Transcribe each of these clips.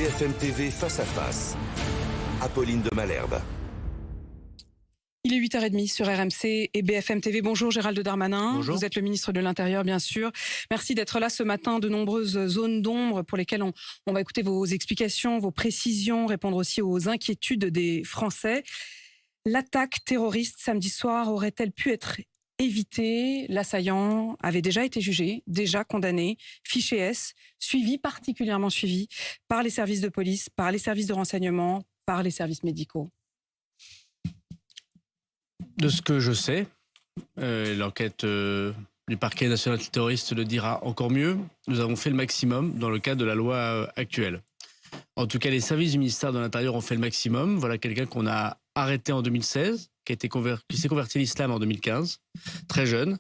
BFM TV face à face. Apolline de Malherbe. Il est 8h30 sur RMC et BFM TV. Bonjour Gérald Darmanin. Bonjour. Vous êtes le ministre de l'Intérieur, bien sûr. Merci d'être là ce matin. De nombreuses zones d'ombre pour lesquelles on va écouter vos explications, vos précisions, répondre aussi aux inquiétudes des Français. L'attaque terroriste samedi soir aurait-elle pu être évitée? L'assaillant avait déjà été jugé, déjà condamné, fiché S, particulièrement suivi par les services de police, par les services de renseignement, par les services médicaux. De ce que je sais, l'enquête du parquet national antiterroriste le dira encore mieux. Nous avons fait le maximum dans le cadre de la loi actuelle. En tout cas, les services du ministère de l'Intérieur ont fait le maximum. Voilà quelqu'un qu'on a arrêté en 2016, qui s'est converti à l'islam en 2015, très jeune,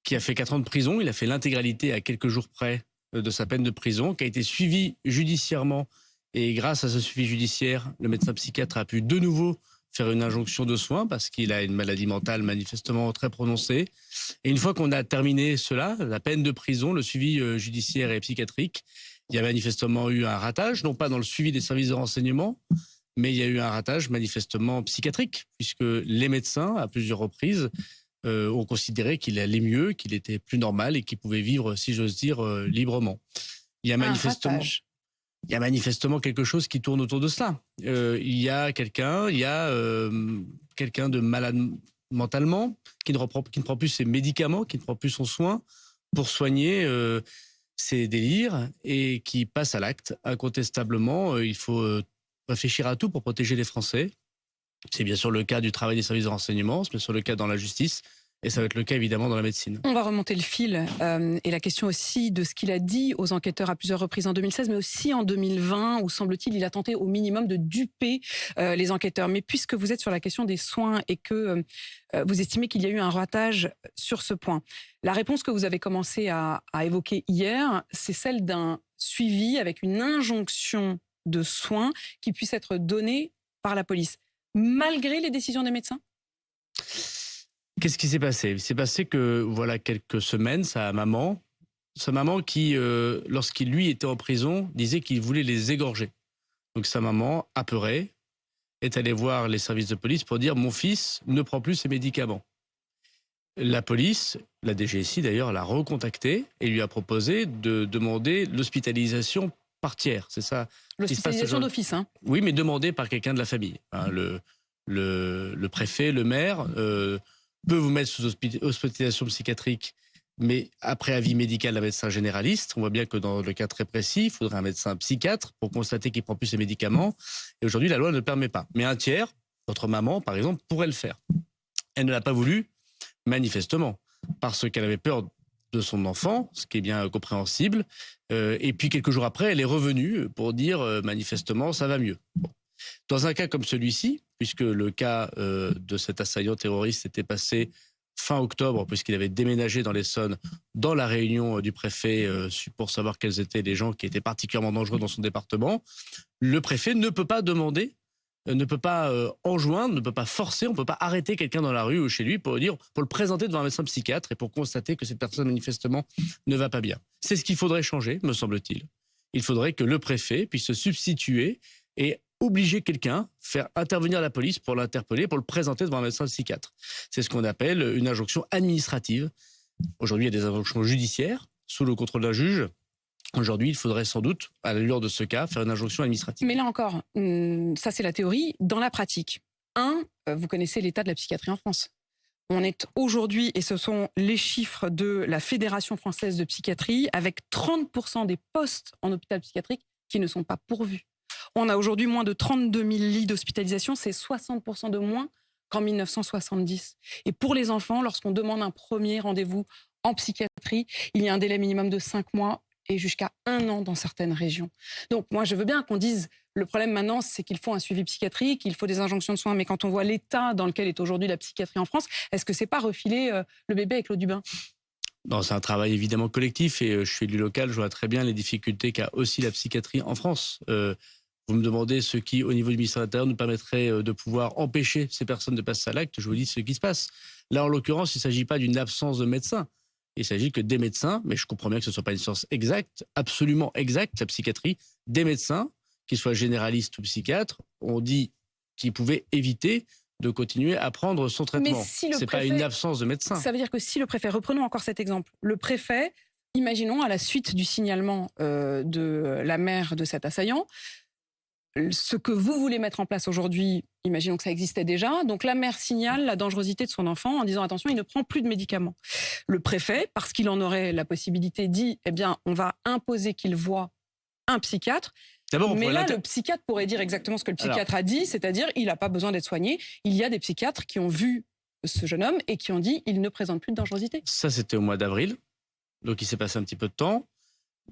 qui a fait 4 ans de prison. Il a fait l'intégralité à quelques jours près de sa peine de prison, qui a été suivi judiciairement. Et grâce à ce suivi judiciaire, le médecin psychiatre a pu de nouveau faire une injonction de soins parce qu'il a une maladie mentale manifestement très prononcée. Et une fois qu'on a terminé cela, la peine de prison, le suivi judiciaire et psychiatrique, il y a manifestement eu un ratage, non pas dans le suivi des services de renseignement, mais il y a eu un ratage manifestement psychiatrique, puisque les médecins, à plusieurs reprises, ont considéré qu'il allait mieux, qu'il était plus normal et qu'il pouvait vivre, si j'ose dire, librement. Il y a manifestement... Il y a manifestement quelque chose qui tourne autour de cela. Il y a quelqu'un de malade mentalement, qui ne prend plus ses médicaments, qui ne prend plus son soin pour soigner ses délires et qui passe à l'acte. Incontestablement, il faut réfléchir à tout pour protéger les Français. C'est bien sûr le cas du travail des services de renseignement, c'est bien sûr le cas dans la justice. Et ça va être le cas, évidemment, dans la médecine. On va remonter le fil et la question aussi de ce qu'il a dit aux enquêteurs à plusieurs reprises en 2016, mais aussi en 2020, où, semble-t-il, il a tenté au minimum de duper les enquêteurs. Mais puisque vous êtes sur la question des soins et que vous estimez qu'il y a eu un ratage sur ce point, la réponse que vous avez commencé à évoquer hier, c'est celle d'un suivi avec une injonction de soins qui puisse être donnée par la police, malgré les décisions des médecins ? Qu'est-ce qui s'est passé? Il s'est passé que, voilà, quelques semaines, sa maman qui, lorsqu'il lui était en prison, disait qu'il voulait les égorger. Donc sa maman, apeurée, est allée voir les services de police pour dire « Mon fils ne prend plus ses médicaments ». La police, la DGSI d'ailleurs, l'a recontacté et lui a proposé de demander l'hospitalisation par tiers. C'est ça. L'hospitalisation d'office, hein? Oui, mais demandée par quelqu'un de la famille. Hein, le préfet, le maire... peut vous mettre sous hospitalisation psychiatrique, mais après avis médical d'un médecin généraliste. On voit bien que dans le cas très précis, il faudrait un médecin psychiatre pour constater qu'il ne prend plus ses médicaments. Et aujourd'hui, la loi ne le permet pas. Mais un tiers, votre maman, par exemple, pourrait le faire. Elle ne l'a pas voulu, manifestement, parce qu'elle avait peur de son enfant, ce qui est bien compréhensible. Et puis, quelques jours après, elle est revenue pour dire, manifestement, ça va mieux. Bon. Dans un cas comme celui-ci, puisque le cas de cet assaillant terroriste était passé fin octobre, puisqu'il avait déménagé dans l'Essonne, dans la réunion du préfet pour savoir quels étaient les gens qui étaient particulièrement dangereux dans son département, le préfet ne peut pas demander, ne peut pas enjoindre, ne peut pas forcer, on ne peut pas arrêter quelqu'un dans la rue ou chez lui pour le présenter devant un médecin psychiatre et pour constater que cette personne manifestement ne va pas bien. C'est ce qu'il faudrait changer, me semble-t-il. Il faudrait que le préfet puisse se substituer et obliger quelqu'un, faire intervenir la police pour l'interpeller, pour le présenter devant un médecin psychiatre. C'est ce qu'on appelle une injonction administrative. Aujourd'hui, il y a des injonctions judiciaires sous le contrôle d'un juge. Aujourd'hui, il faudrait sans doute, à l'allure de ce cas, faire une injonction administrative. Mais là encore, ça c'est la théorie. Dans la pratique, vous connaissez l'état de la psychiatrie en France. On est aujourd'hui, et ce sont les chiffres de la Fédération française de psychiatrie, avec 30% des postes en hôpital psychiatrique qui ne sont pas pourvus. On a aujourd'hui moins de 32 000 lits d'hospitalisation, c'est 60% de moins qu'en 1970. Et pour les enfants, lorsqu'on demande un premier rendez-vous en psychiatrie, il y a un délai minimum de 5 mois et jusqu'à 1 an dans certaines régions. Donc moi, je veux bien qu'on dise, le problème maintenant, c'est qu'il faut un suivi psychiatrique, il faut des injonctions de soins, mais quand on voit l'état dans lequel est aujourd'hui la psychiatrie en France, est-ce que c'est pas refiler le bébé avec l'eau du bain ? Non, c'est un travail évidemment collectif et je suis élu local, je vois très bien les difficultés qu'a aussi la psychiatrie en France. Vous me demandez ce qui, au niveau du ministère de l'Intérieur, nous permettrait de pouvoir empêcher ces personnes de passer à l'acte. Je vous dis ce qui se passe. Là, en l'occurrence, il ne s'agit pas d'une absence de médecins. Il s'agit que des médecins, mais je comprends bien que ce ne soit pas une science exacte, absolument exacte, la psychiatrie, des médecins qu'il soit généraliste ou psychiatre, ont dit qu'il pouvait éviter de continuer à prendre son traitement. Mais si le c'est pas préfet- une absence de médecin. Ça veut dire que si le préfet, reprenons encore cet exemple, le préfet, imaginons à la suite du signalement de la mère de cet assaillant, ce que vous voulez mettre en place aujourd'hui, imaginons que ça existait déjà, donc la mère signale la dangerosité de son enfant en disant attention, il ne prend plus de médicaments. Le préfet, parce qu'il en aurait la possibilité, dit eh bien, on va imposer qu'il voie un psychiatre. D'abord, Mais là, le psychiatre pourrait dire exactement ce que le psychiatre a dit, c'est-à-dire il n'a pas besoin d'être soigné. Il y a des psychiatres qui ont vu ce jeune homme et qui ont dit il ne présente plus de dangerosité. Ça, c'était au mois d'avril, donc il s'est passé un petit peu de temps.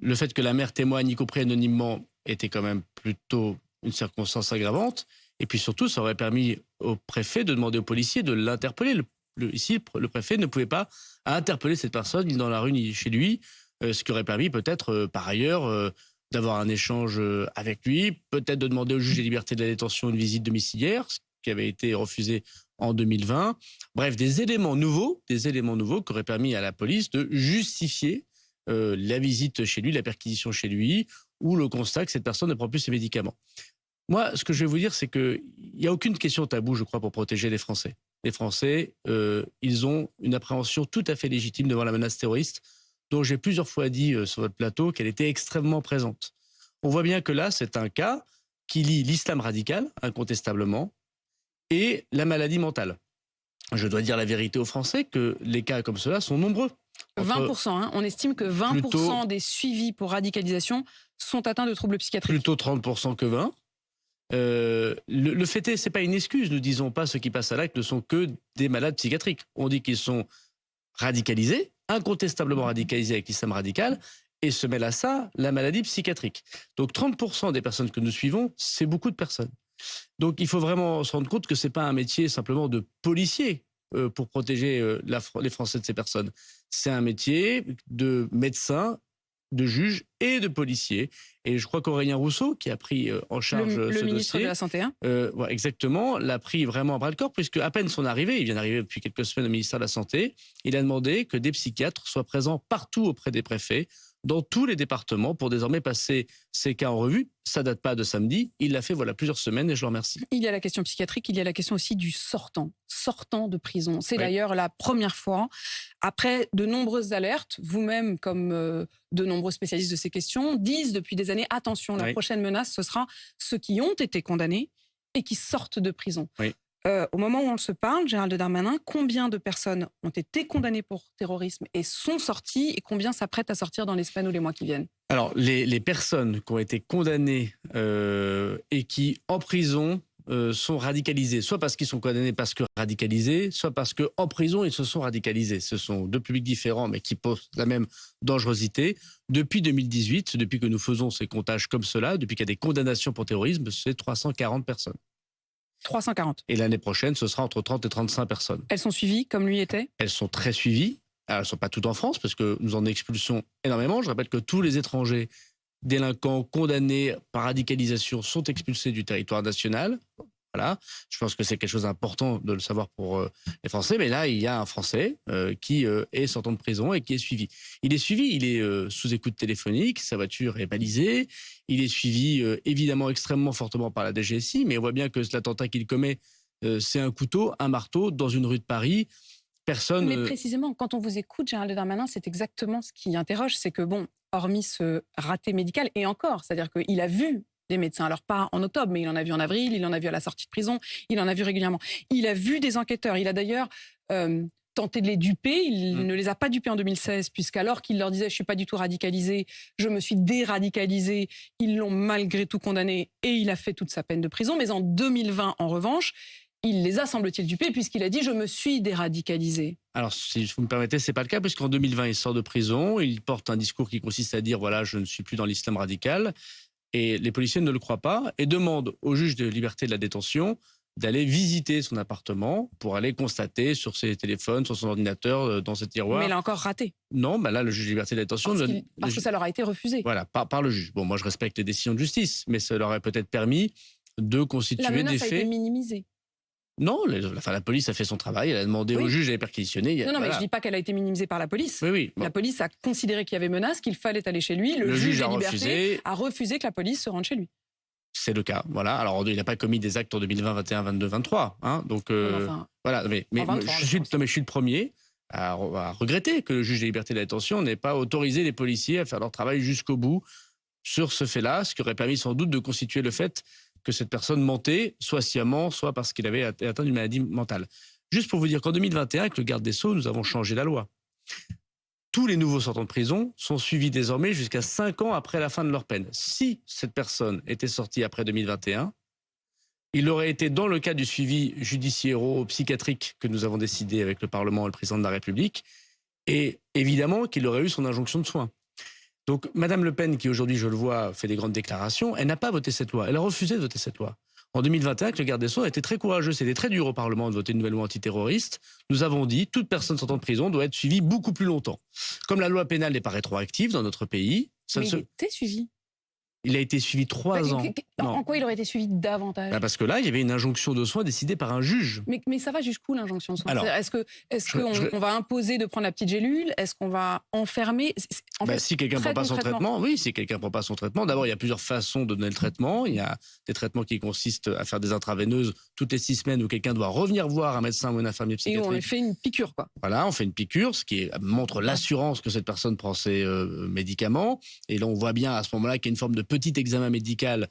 Le fait que la mère témoigne, y compris anonymement, était quand même plutôt une circonstance aggravante. Et puis surtout, ça aurait permis au préfet de demander aux policiers de l'interpeller. Ici, le préfet ne pouvait pas interpeller cette personne ni dans la rue ni chez lui, ce qui aurait permis peut-être, par ailleurs, d'avoir un échange avec lui, peut-être de demander au juge des libertés de la détention une visite domiciliaire, ce qui avait été refusé en 2020. Bref, des éléments nouveaux qui auraient permis à la police de justifier la visite chez lui, la perquisition chez lui, ou le constat que cette personne ne prend plus ses médicaments. Moi, ce que je vais vous dire, c'est qu'il n'y a aucune question taboue, je crois, pour protéger les Français. Les Français, ils ont une appréhension tout à fait légitime devant la menace terroriste, dont j'ai plusieurs fois dit sur votre plateau qu'elle était extrêmement présente. On voit bien que là, c'est un cas qui lie l'islam radical, incontestablement, et la maladie mentale. Je dois dire la vérité aux Français que les cas comme cela sont nombreux. 20%, hein, on estime que 20% des suivis pour radicalisation sont atteints de troubles psychiatriques. Plutôt 30% que 20%. Le fait est, c'est pas une excuse. Nous disons pas ceux qui passent à l'acte ne sont que des malades psychiatriques. On dit qu'ils sont radicalisés, incontestablement radicalisés avec l'islam radical, et se mêle à ça la maladie psychiatrique. Donc 30% des personnes que nous suivons, c'est beaucoup de personnes. Donc il faut vraiment se rendre compte que c'est pas un métier simplement de policier pour protéger les Français de ces personnes. C'est un métier de médecin, de juge et de policier. Et je crois qu'Aurélien Rousseau, qui a pris en charge le ce ministre dossier, de la Santé, hein. Ouais, exactement, l'a pris vraiment à bras-le-corps, puisque à peine son arrivée, il vient d'arriver depuis quelques semaines au ministère de la Santé, il a demandé que des psychiatres soient présents partout auprès des préfets, dans tous les départements, pour désormais passer ces cas en revue. Ça date pas de samedi, il l'a fait voilà plusieurs semaines et je le remercie. Il y a la question psychiatrique, il y a la question aussi du sortant de prison. C'est d'ailleurs la première fois, après de nombreuses alertes, vous-même comme de nombreux spécialistes de ces questions, disent depuis des années, attention, la prochaine menace, ce sera ceux qui ont été condamnés et qui sortent de prison. Oui. Au moment où on se parle, Gérald Darmanin, combien de personnes ont été condamnées pour terrorisme et sont sorties, et combien s'apprêtent à sortir dans les semaines ou les mois qui viennent? Alors, les personnes qui ont été condamnées et qui, en prison, sont radicalisées, soit parce qu'ils sont condamnés parce que radicalisés, soit parce qu'en prison, ils se sont radicalisés. Ce sont deux publics différents, mais qui posent la même dangerosité. Depuis 2018, depuis que nous faisons ces comptages comme cela, depuis qu'il y a des condamnations pour terrorisme, c'est 340 personnes. 340. Et l'année prochaine, ce sera entre 30 et 35 personnes. Elles sont suivies comme lui était? Elles sont très suivies. Alors, elles ne sont pas toutes en France, parce que nous en expulsons énormément. Je rappelle que tous les étrangers délinquants condamnés par radicalisation sont expulsés du territoire national. Voilà, je pense que c'est quelque chose d'important de le savoir pour les Français. Mais là, il y a un Français qui est sortant de prison et qui est suivi. Il est sous écoute téléphonique, sa voiture est balisée. Il est suivi évidemment extrêmement fortement par la DGSI, mais on voit bien que l'attentat qu'il commet, c'est un couteau, un marteau dans une rue de Paris. Personne. Mais précisément, quand on vous écoute, Gérald Darmanin, c'est exactement ce qui interroge, c'est que bon, hormis ce raté médical, et encore, c'est-à-dire qu'il a vu des médecins, alors pas en octobre, mais il en a vu en avril, il en a vu à la sortie de prison, il en a vu régulièrement. Il a vu des enquêteurs, il a d'ailleurs tenté de les duper, il ne les a pas dupés en 2016, puisqu'alors qu'il leur disait « je suis pas du tout radicalisé, je me suis déradicalisé », ils l'ont malgré tout condamné et il a fait toute sa peine de prison. Mais en 2020, en revanche, il les a, semble-t-il, dupés, puisqu'il a dit « je me suis déradicalisé ». Alors, si vous me permettez, c'est pas le cas, puisqu'en 2020, il sort de prison, il porte un discours qui consiste à dire « voilà, je ne suis plus dans l'islam radical ». Et les policiers ne le croient pas et demandent au juge de liberté de la détention d'aller visiter son appartement pour aller constater sur ses téléphones, sur son ordinateur, dans ses tiroirs. Mais il a encore raté. Non, bah là, le juge de liberté de la détention... Parce que ça leur a été refusé. Voilà, par le juge. Bon, moi, je respecte les décisions de justice, mais ça leur aurait peut-être permis de constituer des faits... La menace a été minimisée. Non, la police a fait son travail, elle a demandé au juge d'aller perquisitionner. Non, mais je ne dis pas qu'elle a été minimisée par la police. Oui. La police a considéré qu'il y avait menace, qu'il fallait aller chez lui. Le juge des libertés a refusé que la police se rende chez lui. C'est le cas, voilà. Alors, il n'a pas commis des actes en 2020, 21, 22, 23. Hein, donc, Enfin, voilà. Mais en 23, je suis le premier à regretter que le juge des libertés de la détention n'ait pas autorisé les policiers à faire leur travail jusqu'au bout sur ce fait-là, ce qui aurait permis sans doute de constituer le fait que cette personne mentait, soit sciemment, soit parce qu'il avait atteint d'une maladie mentale. Juste pour vous dire qu'en 2021, avec le garde des Sceaux, nous avons changé la loi. Tous les nouveaux sortants de prison sont suivis désormais jusqu'à 5 ans après la fin de leur peine. Si cette personne était sortie après 2021, il aurait été dans le cadre du suivi judiciairo-psychiatrique que nous avons décidé avec le Parlement et le Président de la République, et évidemment qu'il aurait eu son injonction de soins. Donc, Madame Le Pen, qui aujourd'hui, je le vois, fait des grandes déclarations, elle n'a pas voté cette loi. Elle a refusé de voter cette loi. En 2021, avec le garde des Sceaux, a été très courageux. C'était très dur au Parlement de voter une nouvelle loi antiterroriste. Nous avons dit toute personne sortant de prison doit être suivie beaucoup plus longtemps. Comme la loi pénale n'est pas rétroactive dans notre pays, mais il était suivi. Il a été suivi 3 ans. En quoi il aurait été suivi davantage? Parce que là, il y avait une injonction de soins décidée par un juge. Mais ça va jusqu'où l'injonction de soins? Est-ce qu'on va imposer de prendre la petite gélule? Est-ce qu'on va enfermer? Si quelqu'un ne prend pas son traitement, oui, si quelqu'un ne prend pas son traitement, d'abord, il y a plusieurs façons de donner le traitement. Il y a des traitements qui consistent à faire des intraveineuses toutes les 6 semaines où quelqu'un doit revenir voir un médecin ou un infirmier psychiatrique. Et on fait une piqûre, quoi. Voilà, on fait une piqûre, ce qui montre l'assurance que cette personne prend ses médicaments. Et là, on voit bien à ce moment-là qu'il y a une forme de petit examen médical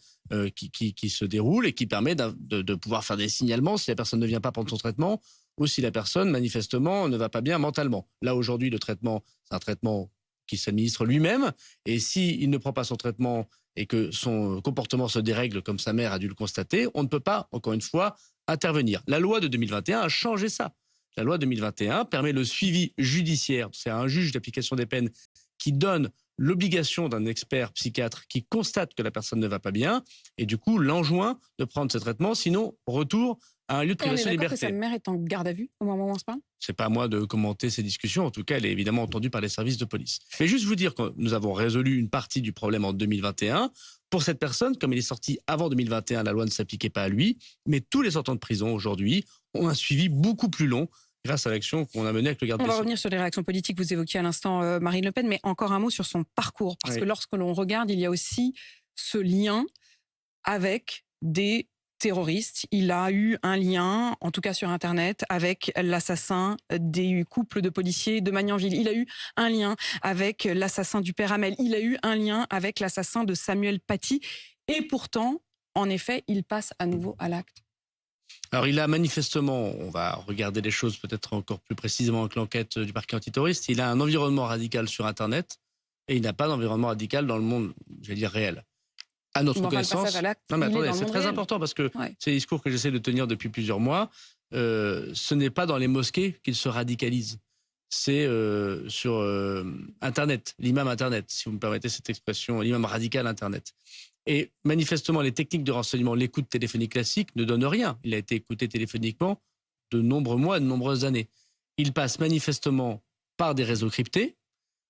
qui se déroule et qui permet de pouvoir faire des signalements si la personne ne vient pas prendre son traitement ou si la personne, manifestement, ne va pas bien mentalement. Là, aujourd'hui, le traitement, c'est un traitement qui s'administre lui-même. Et s'il ne prend pas son traitement et que son comportement se dérègle comme sa mère a dû le constater, on ne peut pas, encore une fois, intervenir. La loi de 2021 a changé ça. La loi de 2021 permet le suivi judiciaire. C'est un juge d'application des peines qui donne l'obligation d'un expert psychiatre qui constate que la personne ne va pas bien et du coup l'enjoint de prendre ce traitement, sinon retour à un lieu de privation de liberté. Que sa mère est en garde à vue au moment où on se parle? C'est pas à moi de commenter ces discussions, en tout cas elle est évidemment entendue par les services de police. Mais juste vous dire que nous avons résolu une partie du problème en 2021. Pour cette personne, comme il est sorti avant 2021, la loi ne s'appliquait pas à lui, mais tous les sortants de prison aujourd'hui ont un suivi beaucoup plus long grâce à l'action qu'on a menée avec le garde des Sceaux. On va revenir sur les réactions politiques. Vous évoquiez à l'instant Marine Le Pen, mais encore un mot sur son parcours. Parce que lorsque l'on regarde, il y a aussi ce lien avec des terroristes. Il a eu un lien, en tout cas sur Internet, avec l'assassin des couples de policiers de Magnanville. Il a eu un lien avec l'assassin du père Hamel. Il a eu un lien avec l'assassin de Samuel Paty. Et pourtant, en effet, il passe à nouveau à l'acte. Alors, il a manifestement, on va regarder les choses peut-être encore plus précisément avec l'enquête du parquet antiterroriste, il a un environnement radical sur Internet et il n'a pas d'environnement radical dans le monde, j'allais dire, réel. À notre connaissance. Non, mais attendez, c'est très important parce que c'est le discours que j'essaie de tenir depuis plusieurs mois. Ce n'est pas dans les mosquées qu'il se radicalise. C'est sur Internet, l'imam Internet, si vous me permettez cette expression, l'imam radical Internet. Et manifestement, les techniques de renseignement, l'écoute téléphonique classique ne donnent rien. Il a été écouté téléphoniquement de nombreux mois, de nombreuses années. Il passe manifestement par des réseaux cryptés.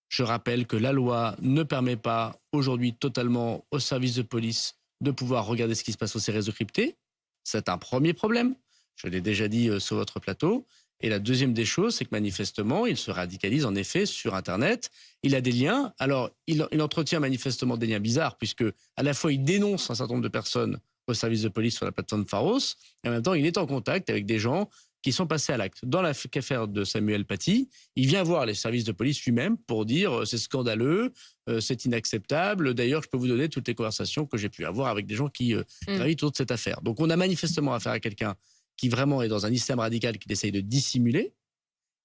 Je rappelle que la loi ne permet pas aujourd'hui totalement aux services de police de pouvoir regarder ce qui se passe sur ces réseaux cryptés. C'est un premier problème. Je l'ai déjà dit sur votre plateau. Et la deuxième des choses, c'est que manifestement, il se radicalise en effet sur Internet. Il a des liens. Alors, il entretient manifestement des liens bizarres, puisque à la fois, il dénonce un certain nombre de personnes au service de police sur la plateforme Pharos, et en même temps, il est en contact avec des gens qui sont passés à l'acte. Dans l'affaire de Samuel Paty, il vient voir les services de police lui-même pour dire c'est scandaleux, c'est inacceptable. D'ailleurs, je peux vous donner toutes les conversations que j'ai pu avoir avec des gens qui travaillent autour de cette affaire. Donc, on a manifestement affaire à quelqu'un qui vraiment est dans un islam radical qu'il essaye de dissimuler,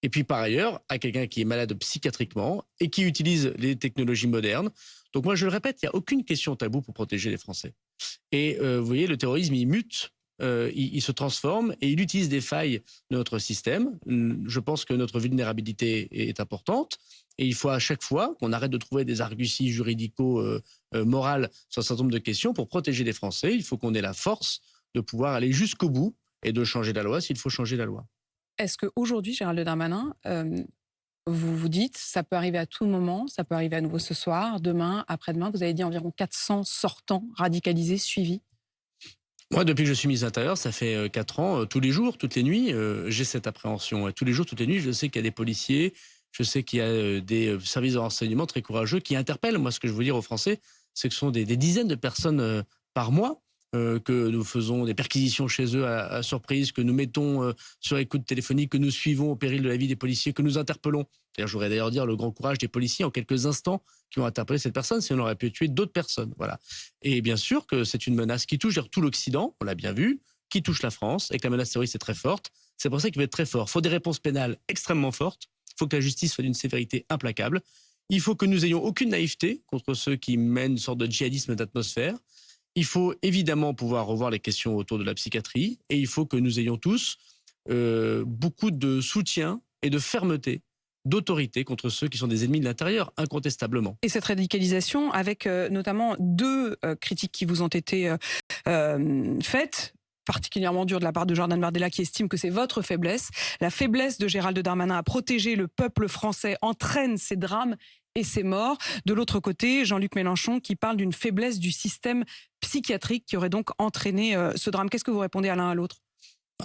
et puis par ailleurs, à quelqu'un qui est malade psychiatriquement et qui utilise les technologies modernes. Donc moi, je le répète, il n'y a aucune question taboue pour protéger les Français. Et vous voyez, le terrorisme, il mute, il se transforme et il utilise des failles de notre système. Je pense que notre vulnérabilité est importante et il faut à chaque fois qu'on arrête de trouver des arguties juridico-morales sur un certain nombre de questions pour protéger les Français. Il faut qu'on ait la force de pouvoir aller jusqu'au bout et de changer la loi s'il faut changer la loi. Est-ce qu'aujourd'hui, Gérald Darmanin, vous vous dites, ça peut arriver à tout moment, ça peut arriver à nouveau ce soir, demain, après-demain, vous avez dit environ 400 sortants radicalisés suivis? Moi, depuis que je suis ministre de l'Intérieur, ça fait 4 ans, tous les jours, toutes les nuits, j'ai cette appréhension. Tous les jours, toutes les nuits, je sais qu'il y a des policiers, je sais qu'il y a des services de renseignement très courageux qui interpellent. Moi, ce que je veux dire aux Français, c'est que ce sont des dizaines de personnes par mois que nous faisons des perquisitions chez eux à surprise, que nous mettons sur écoute téléphonique, que nous suivons au péril de la vie des policiers, que nous interpellons. Je voudrais d'ailleurs dire le grand courage des policiers en quelques instants qui ont interpellé cette personne, si on aurait pu tuer d'autres personnes. Voilà. Et bien sûr que c'est une menace qui touche tout l'Occident, on l'a bien vu, qui touche la France, et que la menace terroriste est très forte. C'est pour ça qu'il va être très fort. Il faut des réponses pénales extrêmement fortes. Il faut que la justice soit d'une sévérité implacable. Il faut que nous n'ayons aucune naïveté contre ceux qui mènent une sorte de djihadisme d'atmosphère. Il faut évidemment pouvoir revoir les questions autour de la psychiatrie et il faut que nous ayons tous beaucoup de soutien et de fermeté, d'autorité contre ceux qui sont des ennemis de l'intérieur, incontestablement. Et cette radicalisation, avec notamment deux critiques qui vous ont été faites, particulièrement dures de la part de Jordan Bardella, qui estime que c'est votre faiblesse. La faiblesse de Gérald Darmanin à protéger le peuple français entraîne ces drames et ces morts. De l'autre côté, Jean-Luc Mélenchon qui parle d'une faiblesse du système psychiatrique qui aurait donc entraîné ce drame. Qu'est-ce que vous répondez à l'un à l'autre ?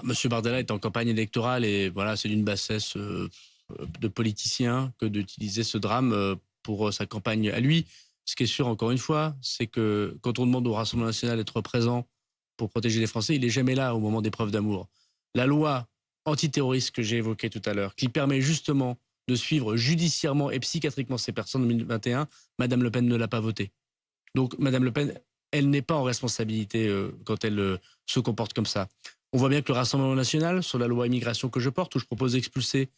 Monsieur Bardella est en campagne électorale et voilà, c'est d'une bassesse de politicien que d'utiliser ce drame pour sa campagne à lui. Ce qui est sûr, encore une fois, c'est que quand on demande au Rassemblement national d'être présent pour protéger les Français, il n'est jamais là au moment des preuves d'amour. La loi antiterroriste que j'ai évoquée tout à l'heure, qui permet justement de suivre judiciairement et psychiatriquement ces personnes en 2021, Madame Le Pen ne l'a pas votée. Donc Madame Le Pen, elle n'est pas en responsabilité quand elle se comporte comme ça. On voit bien que le Rassemblement national, sur la loi immigration que je porte, où je propose d'expulser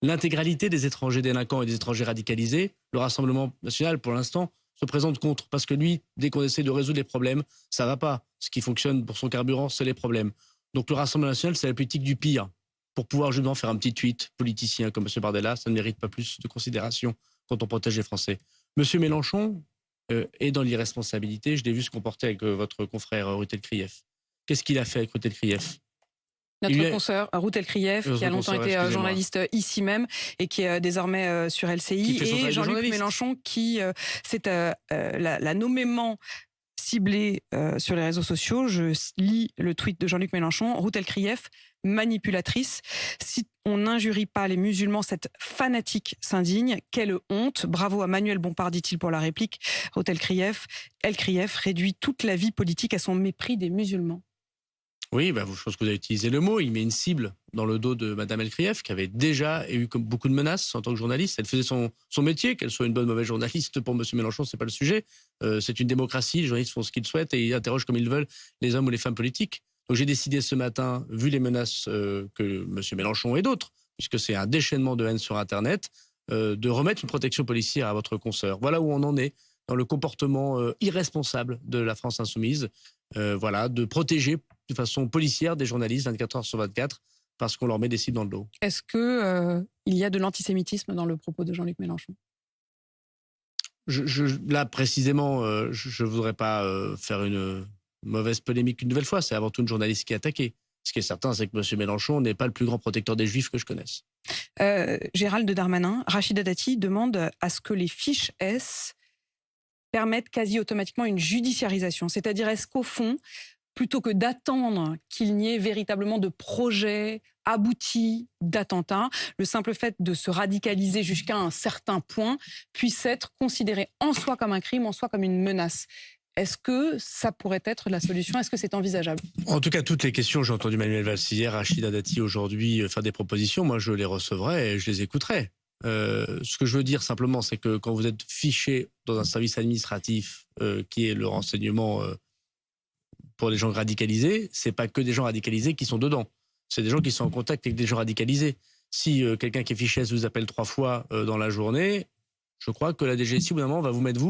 l'intégralité des étrangers délinquants et des étrangers radicalisés, le Rassemblement national, pour l'instant, se présente contre. Parce que lui, dès qu'on essaie de résoudre les problèmes, ça va pas. Ce qui fonctionne pour son carburant, c'est les problèmes. Donc le Rassemblement national, c'est la politique du pire. Pour pouvoir justement faire un petit tweet politicien comme M. Bardella, ça ne mérite pas plus de considération quand on protège les Français. M. Mélenchon est dans l'irresponsabilité. Je l'ai vu se comporter avec votre confrère Ruth El-Krief. Qu'est-ce qu'il a fait avec Ruth El-Krief ? Notre consoeur Ruth El-Krief, qui a longtemps été journaliste ici même et qui est désormais sur LCI, et Jean-Luc Mélenchon qui l'a nommément ciblé sur les réseaux sociaux. Je lis le tweet de Jean-Luc Mélenchon. Ruth El-Krief, manipulatrice. Si on n'injurie pas les musulmans, cette fanatique s'indigne. Quelle honte. Bravo à Manuel Bompard, dit-il pour la réplique. Ruth El-Krief réduit toute la vie politique à son mépris des musulmans. Oui, je pense que vous avez utilisé le mot. Il met une cible dans le dos de Mme El-Krief, qui avait déjà eu beaucoup de menaces en tant que journaliste. Elle faisait son métier, qu'elle soit une bonne ou mauvaise journaliste. Pour M. Mélenchon, c'est pas le sujet. C'est une démocratie. Les journalistes font ce qu'ils souhaitent et ils interrogent comme ils veulent les hommes ou les femmes politiques. Donc j'ai décidé ce matin, vu les menaces que M. Mélenchon et d'autres, puisque c'est un déchaînement de haine sur Internet, de remettre une protection policière à votre consoeur. Voilà où on en est dans le comportement irresponsable de la France insoumise. De protéger de façon policière des journalistes 24 heures sur 24 parce qu'on leur met des cibles dans le dos. Est-ce que il y a de l'antisémitisme dans le propos de Jean-Luc Mélenchon ? Là, précisément, je ne voudrais pas faire une mauvaise polémique une nouvelle fois. C'est avant tout une journaliste qui est attaquée. Ce qui est certain, c'est que M. Mélenchon n'est pas le plus grand protecteur des Juifs que je connaisse. Gérald Darmanin, Rachida Dati demande à ce que les fiches S permettent quasi automatiquement une judiciarisation. C'est-à-dire, est-ce qu'au fond, plutôt que d'attendre qu'il n'y ait véritablement de projet abouti d'attentat, le simple fait de se radicaliser jusqu'à un certain point puisse être considéré en soi comme un crime, en soi comme une menace ? Est-ce que ça pourrait être la solution ? Est-ce que c'est envisageable ? En tout cas, toutes les questions, j'ai entendu Manuel Valls hier, Rachida Dati aujourd'hui faire des propositions, moi je les recevrai et je les écouterai. Ce que je veux dire simplement, c'est que quand vous êtes fiché dans un service administratif qui est le renseignement pour les gens radicalisés, c'est pas que des gens radicalisés qui sont dedans. C'est des gens qui sont en contact avec des gens radicalisés. Si quelqu'un qui est fiché vous appelle 3 fois dans la journée, je crois que la DGSI, au bout d'un moment, va vous mettre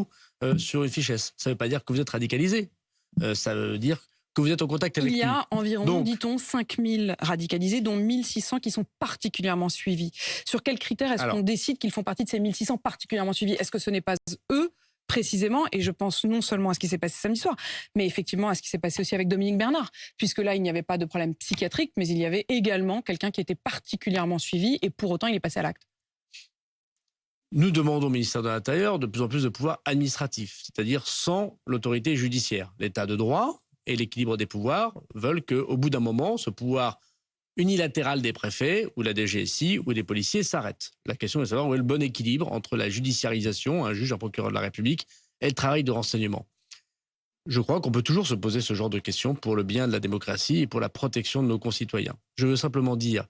sur une fiche S. Ça ne veut pas dire que vous êtes radicalisé. Ça veut dire que vous êtes en contact avec lui. Il y a environ, dit-on, 5000 radicalisés, dont 1600 qui sont particulièrement suivis. Sur quels critères est-ce qu'on décide qu'ils font partie de ces 1600 particulièrement suivis ? Est-ce que ce n'est pas eux, précisément, et je pense non seulement à ce qui s'est passé samedi soir, mais effectivement à ce qui s'est passé aussi avec Dominique Bernard, puisque là, il n'y avait pas de problème psychiatrique, mais il y avait également quelqu'un qui était particulièrement suivi, et pour autant, il est passé à l'acte. Nous demandons au ministère de l'Intérieur de plus en plus de pouvoirs administratifs, c'est-à-dire sans l'autorité judiciaire. L'état de droit et l'équilibre des pouvoirs veulent qu'au bout d'un moment, ce pouvoir unilatéral des préfets ou la DGSI ou des policiers s'arrête. La question est de savoir où est le bon équilibre entre la judiciarisation, un juge, un procureur de la République, et le travail de renseignement. Je crois qu'on peut toujours se poser ce genre de questions pour le bien de la démocratie et pour la protection de nos concitoyens. Je veux simplement dire,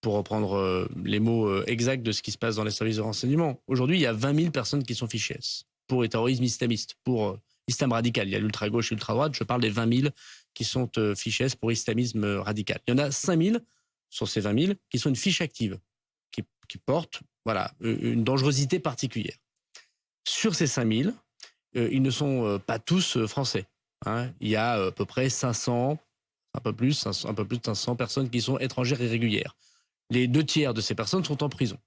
pour reprendre les mots exacts de ce qui se passe dans les services de renseignement, aujourd'hui, il y a 20 000 personnes qui sont fichées S pour le terrorisme islamiste, pour islam radical. Il y a l'ultra-gauche et l'ultra-droite. Je parle des 20 000 qui sont fichées S pour islamisme radical. Il y en a 5 000 sur ces 20 000 qui sont une fiche active, qui portent une dangerosité particulière. Sur ces 5 000, ils ne sont pas tous français. Hein. Il y a à peu près 500, un peu plus de 500 personnes qui sont étrangères irrégulières. Les 2 tiers de ces personnes sont en prison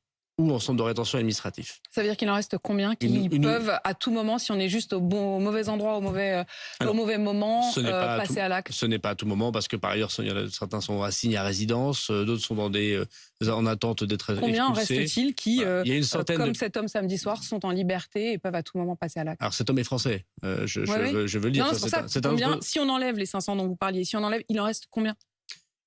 ou en centre de rétention administratif. Ça veut dire qu'il en reste combien qui peuvent, à tout moment, si on est juste au mauvais endroit, au mauvais moment, passer à l'acte? Ce n'est pas à tout moment, parce que par ailleurs, certains sont assignés à résidence, d'autres sont en attente d'être expulsés. Combien en reste-t-il qui, il y a une centaine comme cet homme samedi soir, sont en liberté et peuvent à tout moment passer à l'acte? Alors cet homme est français, je veux le dire. Non, c'est pour ça, si on enlève les 500 dont vous parliez, si on enlève, il en reste combien?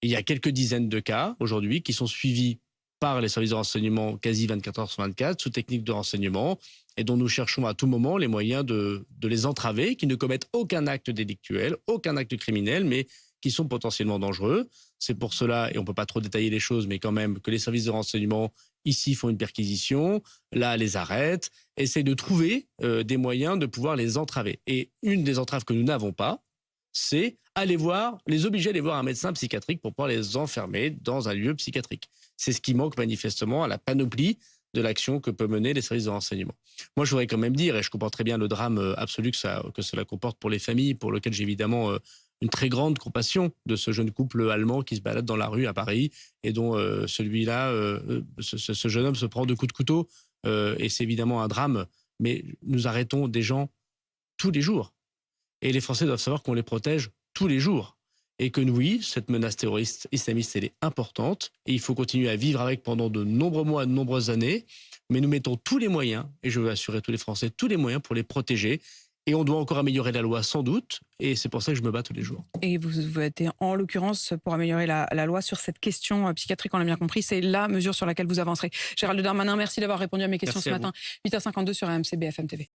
Il y a quelques dizaines de cas aujourd'hui qui sont suivis par les services de renseignement quasi 24 heures sur 24, sous technique de renseignement, et dont nous cherchons à tout moment les moyens de les entraver, qui ne commettent aucun acte délictuel, aucun acte criminel, mais qui sont potentiellement dangereux. C'est pour cela, et on ne peut pas trop détailler les choses, mais quand même, que les services de renseignement, ici, font une perquisition, là, les arrêtent, essayent de trouver des moyens de pouvoir les entraver. Et une des entraves que nous n'avons pas, c'est les obliger à aller voir un médecin psychiatrique pour pouvoir les enfermer dans un lieu psychiatrique. C'est ce qui manque manifestement à la panoplie de l'action que peut mener les services de renseignement. Moi, je voudrais quand même dire, et je comprends très bien le drame absolu que cela comporte pour les familles, pour lequel j'ai évidemment une très grande compassion de ce jeune couple allemand qui se balade dans la rue à Paris et dont ce jeune homme se prend 2 coups de couteau. Et c'est évidemment un drame, mais nous arrêtons des gens tous les jours. Et les Français doivent savoir qu'on les protège tous les jours. Et que oui, cette menace terroriste islamiste, elle est importante. Et il faut continuer à vivre avec pendant de nombreux mois, de nombreuses années. Mais nous mettons tous les moyens, et je veux assurer tous les Français, tous les moyens pour les protéger. Et on doit encore améliorer la loi, sans doute. Et c'est pour ça que je me bats tous les jours. Et vous êtes en l'occurrence pour améliorer la loi sur cette question psychiatrique, on l'a bien compris. C'est la mesure sur laquelle vous avancerez. Gérald Darmanin, merci d'avoir répondu à mes questions ce matin. 8h52 sur RMC BFM TV.